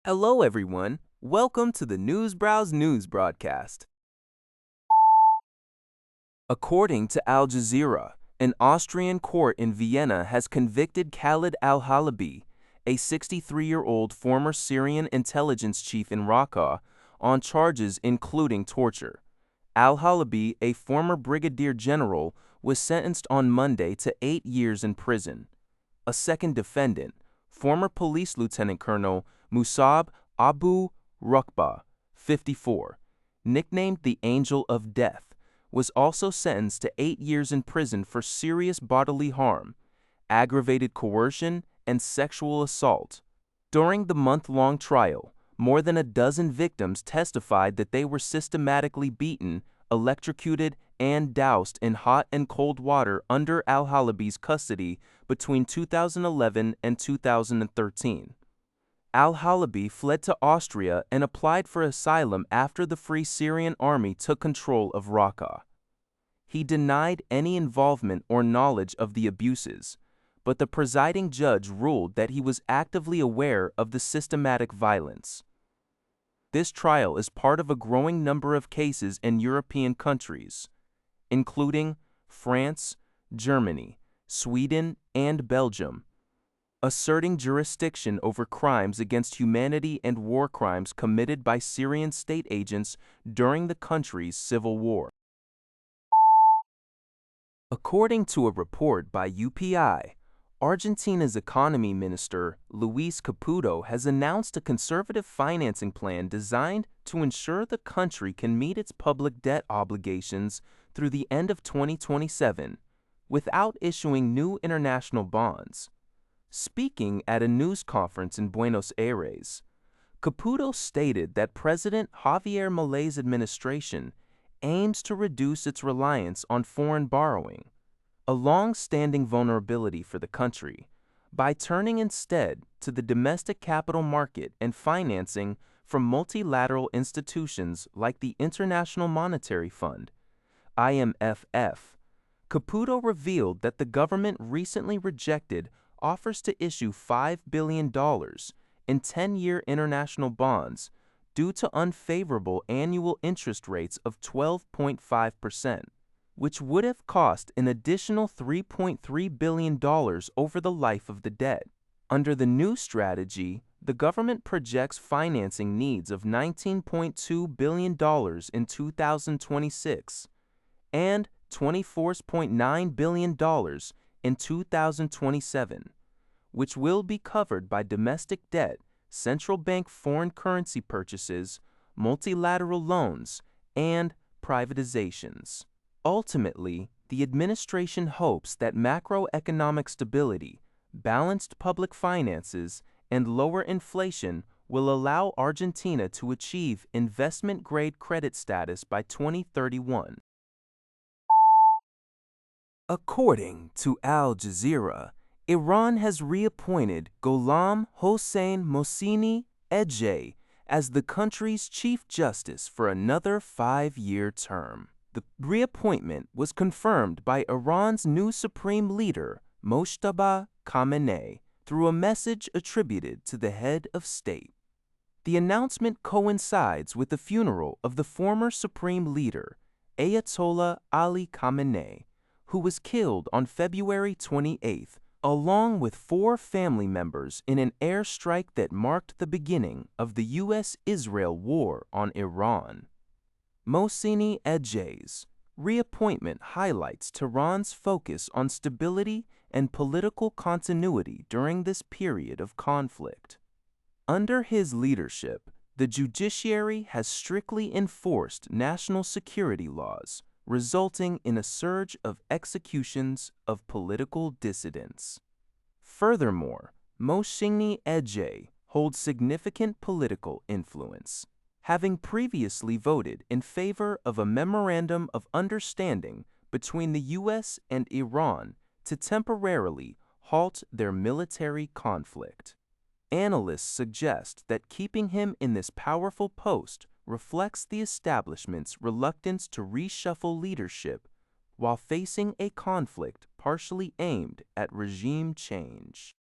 Hello, everyone. Welcome to the Newsbrowse News broadcast. According to Al Jazeera, an Austrian court in Vienna has convicted Khalid al-Halabi, a 63-year-old former Syrian intelligence chief in Raqqa, on charges including torture. Al-Halabi, a former brigadier general, was sentenced on Monday to 8 years in prison. A second defendant, former police lieutenant colonel Musab Abu Raqqa, 54, nicknamed the Angel of Death, was also sentenced to 8 years in prison for serious bodily harm, aggravated coercion, and sexual assault. During the month-long trial, more than a dozen victims testified that they were systematically beaten, electrocuted, and doused in hot and cold water under al-Halabi's custody between 2011 and 2013. Al-Halabi fled to Austria and applied for asylum after the Free Syrian Army took control of Raqqa. He denied any involvement or knowledge of the abuses, but the presiding judge ruled that he was actively aware of the systematic violence. This trial is part of a growing number of cases in European countries, including France, Germany, Sweden, and Belgium, asserting jurisdiction over crimes against humanity and war crimes committed by Syrian state agents during the country's civil war. According to a report by UPI, Argentina's economy minister, Luis Caputo, has announced a conservative financing plan designed to ensure the country can meet its public debt obligations through the end of 2027 without issuing new international bonds. Speaking at a news conference in Buenos Aires, Caputo stated that President Javier Milei's administration aims to reduce its reliance on foreign borrowing, a long-standing vulnerability for the country, by turning instead to the domestic capital market and financing from multilateral institutions like the International Monetary Fund, IMF. Caputo revealed that the government recently rejected offers to issue $5 billion in 10-year international bonds due to unfavorable annual interest rates of 12.5%, which would have cost an additional $3.3 billion over the life of the debt. Under the new strategy, the government projects financing needs of $19.2 billion in 2026 and $24.9 billion in 2027, which will be covered by domestic debt, central bank foreign currency purchases, multilateral loans, and privatizations. Ultimately, the administration hopes that macroeconomic stability, balanced public finances, and lower inflation will allow Argentina to achieve investment-grade credit status by 2031. According to Al Jazeera, Iran has reappointed Gholam-Hossein Mohseni-Ejei as the country's Chief Justice for another 5-year term. The reappointment was confirmed by Iran's new supreme leader, Mojtaba Khamenei, through a message attributed to the head of state. The announcement coincides with the funeral of the former supreme leader, Ayatollah Ali Khamenei, who was killed on February 28th, along with 4 family members in an airstrike that marked the beginning of the U.S.-Israel war on Iran. Mohseni-Ejei's reappointment highlights Tehran's focus on stability and political continuity during this period of conflict. Under his leadership, the judiciary has strictly enforced national security laws, resulting in a surge of executions of political dissidents. Furthermore, Mohseni-Ejei holds significant political influence, having previously voted in favor of a memorandum of understanding between the U.S. and Iran to temporarily halt their military conflict. Analysts suggest that keeping him in this powerful post reflects the establishment's reluctance to reshuffle leadership while facing a conflict partially aimed at regime change.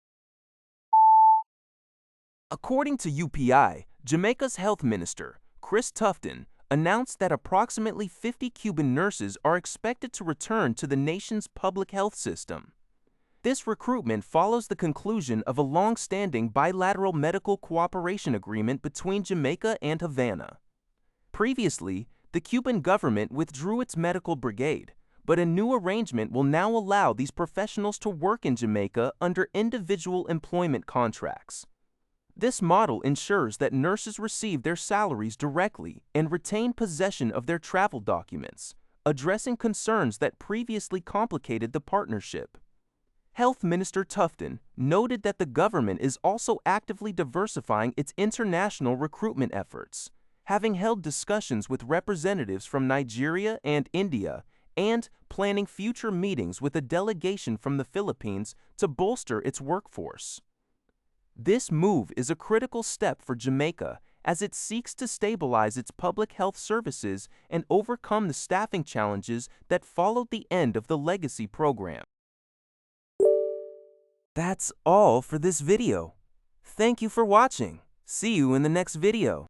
According to UPI, Jamaica's health minister, Chris Tufton, announced that approximately 50 Cuban nurses are expected to return to the nation's public health system. This recruitment follows the conclusion of a long-standing bilateral medical cooperation agreement between Jamaica and Havana. Previously, the Cuban government withdrew its medical brigade, but a new arrangement will now allow these professionals to work in Jamaica under individual employment contracts. This model ensures that nurses receive their salaries directly and retain possession of their travel documents, addressing concerns that previously complicated the partnership. Health Minister Tufton noted that the government is also actively diversifying its international recruitment efforts, having held discussions with representatives from Nigeria and India, and planning future meetings with a delegation from the Philippines to bolster its workforce. This move is a critical step for Jamaica as it seeks to stabilize its public health services and overcome the staffing challenges that followed the end of the legacy program. That's all for this video. Thank you for watching. See you in the next video.